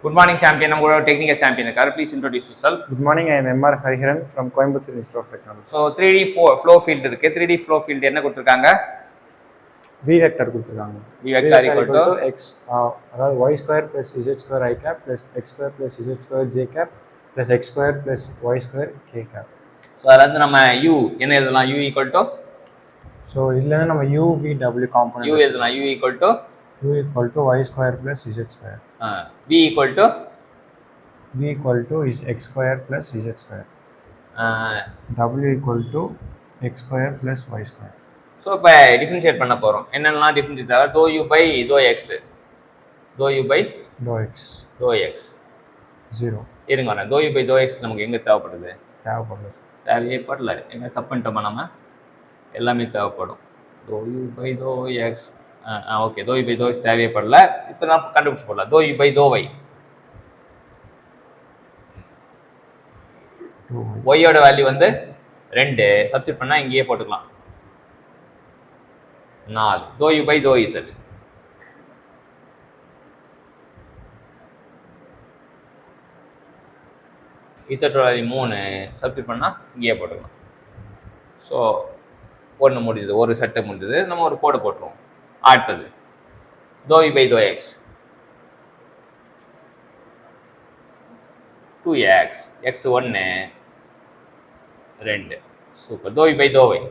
Good morning, champion. I'm going to technical champion. Please introduce yourself. Good morning. I am M.R. Hariharan from Coimbatore Institute of Technology. So 3D flow field இருக்கு. 3D flow field என்ன கொடுத்திருக்காங்க? V vector கொடுத்திருக்காங்க. V vector equal to x அதாவது y square plus z square I cap plus x square plus z square j cap plus x square plus y square k cap. So அதுல இருந்து நம்ம u என்ன எழுதலாம்? U equal to So இதுல இருந்து நம்ம u v w component u எழுதலாம். U equal to y square plus z square. V equal to is x square plus z square. W equal to x square plus y square. So இப்போ differentiate பண்ண போறோம். என்னெல்லாம் differentiate ஆகும்? dou u by dou x. dou u by dou x 0. இருங்க வரேன். dou u by dou x நமக்கு எங்க தேவைப்படுது? தேவைப்படல. எங்க தப்பு பண்ணிட்டோமா நம்ம? எல்லாமே தேவைப்படும். dou u by dou x okay dou u by dou x தேவைப்படல. இப்போ நான் கண்டுபிடிச்சு போடலாம். dou u by dou y. y ஓட வேல்யூ வந்து 2 சப்ஸ்டிட் பண்ணா இங்கேயே போட்டுக்கலாம். 4 dou u by dou z. z ஓட வேல்யூ 3 சப்ஸ்டிட் பண்ணா இங்கேயே போட்டுக்கலாம். ஸோ ஒன்று முடிஞ்சது, ஒரு செட்டு முடிஞ்சது. நம்ம ஒரு கோடு போட்டுருவோம். அடுத்தது dou u by dou x 2x x 1 2 super. dou u by dou y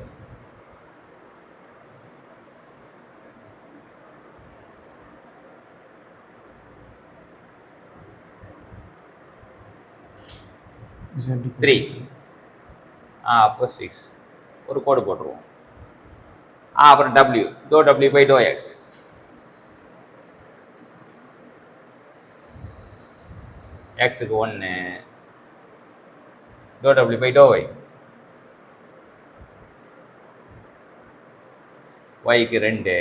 z 3 அப்போ 6 ஒரு கோடு போட்டுருவோம். அப்புறம் w dou w by dou x x-க்கு 1 dou w by dou y y-க்கு 2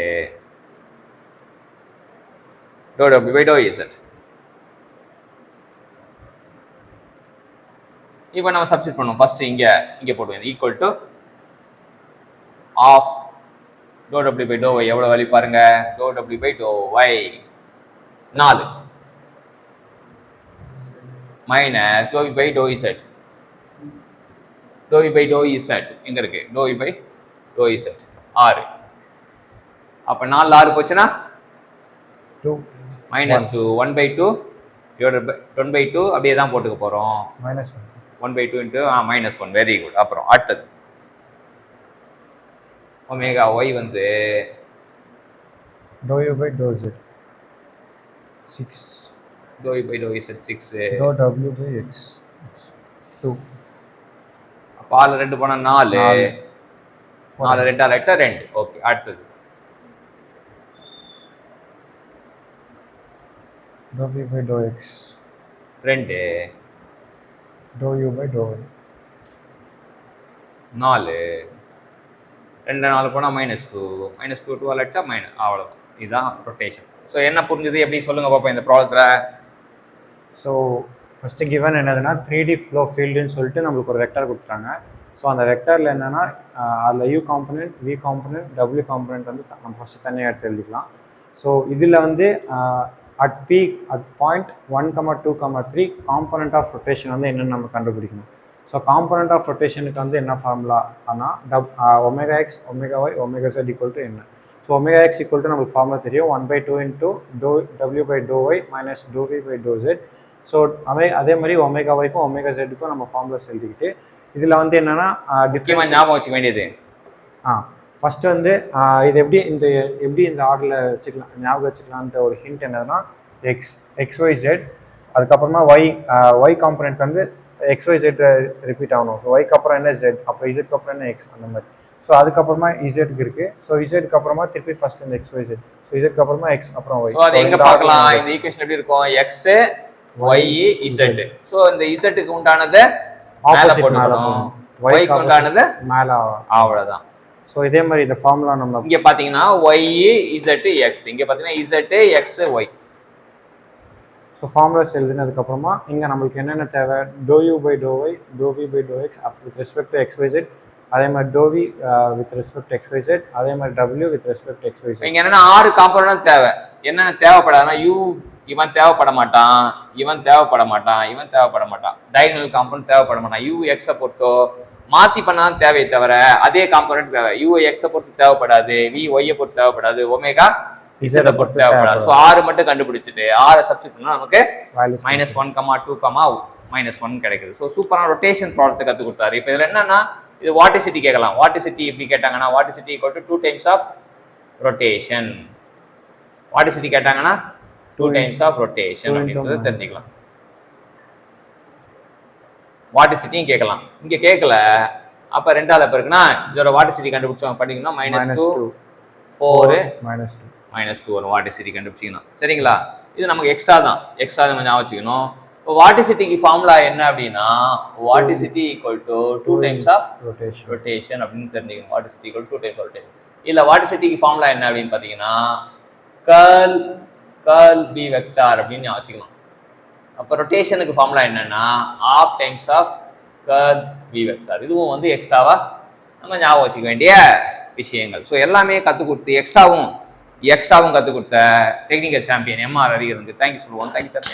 dou w by dou z. இப்போ நம்ம சப்ஸ்டிட் பண்ணுவோம். First இங்க போடுவோம். Equal to of dou w by dou y எவ்வளவு வேல்யூ பாருங்க. dou w by dou y 4 minus dou by dou z. dou by dou z எங்க இருக்கு? dou by dou z 6. அப்ப 4 6 போச்சுனா 2 minus 2 1 by 2 divided by 1 by 2 அப்படியே தான் போட்டுக்க போறோம். minus 1 by 2 into minus 1. Very good. அப்புறம் அடுத்தது ஒமேகா y வந்து dou u by dou z 6 dou u by dou z 6 dou w by x 2. அப்ப 2 போனா 4 4 2 ஆயிடுச்சா 2. ஓகே அடுத்தது dou v by dou x 2 dou u by dou y 4 2 4 போனா -2 -2 2 ஆயிடுச்சா minus. அவ்வளவுதான். இதுதான் ரொட்டேஷன். ஸோ என்ன புரிஞ்சுது எப்படி சொல்லுங்க பாப்போம் இந்த ப்ராப்ளத்துல. ஸோ ஃபஸ்ட்டு கிவன் என்னதுன்னா 3D ஃப்ளோ ஃபீல்டுன்னு சொல்லிட்டு நம்மளுக்கு ஒரு வெக்டர் கொடுத்துட்டாங்க. ஸோ அந்த வெக்டரில் என்னென்னா அதில் u component v component w component வந்து நம்ம ஃபஸ்ட்டு தனியாக எடுத்து எழுதிக்கலாம். ஸோ இதில் வந்து at point 1, 2, 3 component of rotation வந்து என்னென்னு நம்ம கண்டுபிடிக்கணும். ஸோ காம்பனண்ட் ஆஃப் ரொட்டேஷனுக்கு வந்து என்ன ஃபார்முலா ஆனால் omega x omega y omega z equal to என்ன. So omega x equal to நம்மளுக்கு ஃபார்முலா தெரியும். 1/2 into w by dou y minus dou v by dou z. So அதே மாதிரி ஒமேகா ஒய்க்கும் ஒமேகா செட்டுக்கும் நம்ம formulas எழுதிக்கிட்டு இதில் வந்து என்னென்னா டிஃபரன்ஸ் ஞாபகம் வச்சுக்க வேண்டியது. ஃபஸ்ட்டு வந்து இது எப்படி இந்த ஆர்டரில் வச்சுக்கலாம் ஞாபகம் வச்சுக்கலான்ட்டு ஒரு ஹிண்ட் என்னதுன்னா எக்ஸ் ஒய் ஜெட், அதுக்கப்புறமா ஒய் காம்பனண்ட் வந்து எக்ஸ் ஒய் ஜெட் ரிப்பீட் ஆகணும். ஸோ ஒய்க்கு அப்புறம் என்ன ஜெட், அப்புறம் இசட்க்கு அப்புறம் என்ன எக்ஸ், அந்த மாதிரி. ஸோ அதுக்கப்புறமா இசட்க்கு இருக்குது. ஸோ இசட்க்கு அப்புறமா திருப்பி ஃபர்ஸ்ட் இந்த எக்ஸ் ஒய் ஜெட். ஸோ இசட்க்கு அப்புறமா எக்ஸ் அப்புறம் ஒய். ஸோ அது எங்கே பார்க்கலாம்? இந்த ஈக்குவேஷன் எப்படி இருக்கும்? X Y Z. ஸோ இந்த இசட்டுக்கு உண்டானது ஆப்போசிட் மேலே போகணும், ஒய்க்கு உண்டானது மேலே. அவ்வளோதான். ஸோ இதே மாதிரி இந்த ஃபார்முலா நம்ம இங்கே பார்த்தீங்கன்னா ஒய் இசட் எக்ஸ், இங்கே பார்த்தீங்கன்னா z x y. So formulas எழுதினதுக்கப்புறமா இங்கே நம்மளுக்கு என்னென்ன தேவை? dou u by dou y dou v by dou x with respect to x y z, அதே மாதிரி dou v with respect to x y z, அதே மாதிரி w with respect to x y z. இங்கே என்னென்னா 6 component தேவை. என்னென்ன தேவைப்படாதுன்னா இவன் தேவைப்பட மாட்டான், இவன் தேவைப்பட மாட்டான், இவன் தேவைப்பட மாட்டான். டயகனல் காம்பவுண்ட் தேவைப்பட மாட்டான். யூ எக்ஸை பொறுத்தோ மாற்றி பண்ணால் தேவையை தவிர அதே காம்பனண்ட் தேவை. யூ எக்ஸை பொறுத்து தேவைப்படாது, வி ஒய்யை பொறுத்து தேவைப்படாது, ஒமேகா இசட்டை பொறுத்து தேவைப்படாது. ஸோ 6 மட்டும் கண்டுபிடிச்சிட்டு 6 சப்ஸ்டிட் பண்ணால் நமக்கு -1, -2, -1 கிடைக்குது. ஸோ சூப்பரான ரொட்டேஷன் ப்ராடக்ட் கற்றுக் கொடுத்தாரு. இப்போ இதில் என்னன்னா இது வாட்டிசிட்டி கேட்கலாம். வாட்டிசிட்டி எப்படி கேட்டாங்கன்னா vorticity equal to 2 times of rotation. Vorticity கேட்டாங்கன்னா 2 டைம்ஸ் ஆஃப் ரொட்டேஷன் அப்படின்றத தெரிஞ்சுக்கலாம். வாட்டிசிட்டியும் கேட்கலாம். இங்க கேட்கல, அப்ப 2ஆல பெருக்குனா இதோட வாட்டிசிட்டி கண்டுபிடிச்சவங்க படிக்கணும்னா -2 4 -2 வரும். வாட்டிசிட்டி கண்டுபிடிச்சிக்கணும். சரிங்களா? இது நமக்கு எக்ஸ்ட்ரா தான். எக்ஸ்ட்ரா நம்ம ஞாபகம் வச்சுக்கணும். இப்போ வாட்டிசிட்டிக்கு ஃபார்முலா என்ன அப்படின்னா vorticity equal to 2 times of rotation அப்படின்னு தெரிஞ்சுக்கணும். Vorticity equal to 2 times rotation. இல்ல வாட்டிசிட்டிக்கு ஃபார்முலா என்ன அப்படின்னு பாத்தீங்கன்னா கர்ல் பி வெக்டார் அப்படின்னு ஞாபகம் வச்சுக்கலாம். அப்போ ரொட்டேஷனுக்கு ஃபார்முலா என்னன்னா ½ times of curl B vector. இதுவும் வந்து எக்ஸ்ட்ராவா நம்ம ஞாபகம் வச்சுக்க வேண்டிய விஷயங்கள். ஸோ எல்லாமே கற்றுக் கொடுத்து எக்ஸ்ட்ராவும் கற்றுக் கொடுத்த டெக்னிக்கல் சாம்பியன் எம்ஆர் ஹரிஹரனுக்கு தேங்க்யூ சொல்லுவோம். Thank you sir.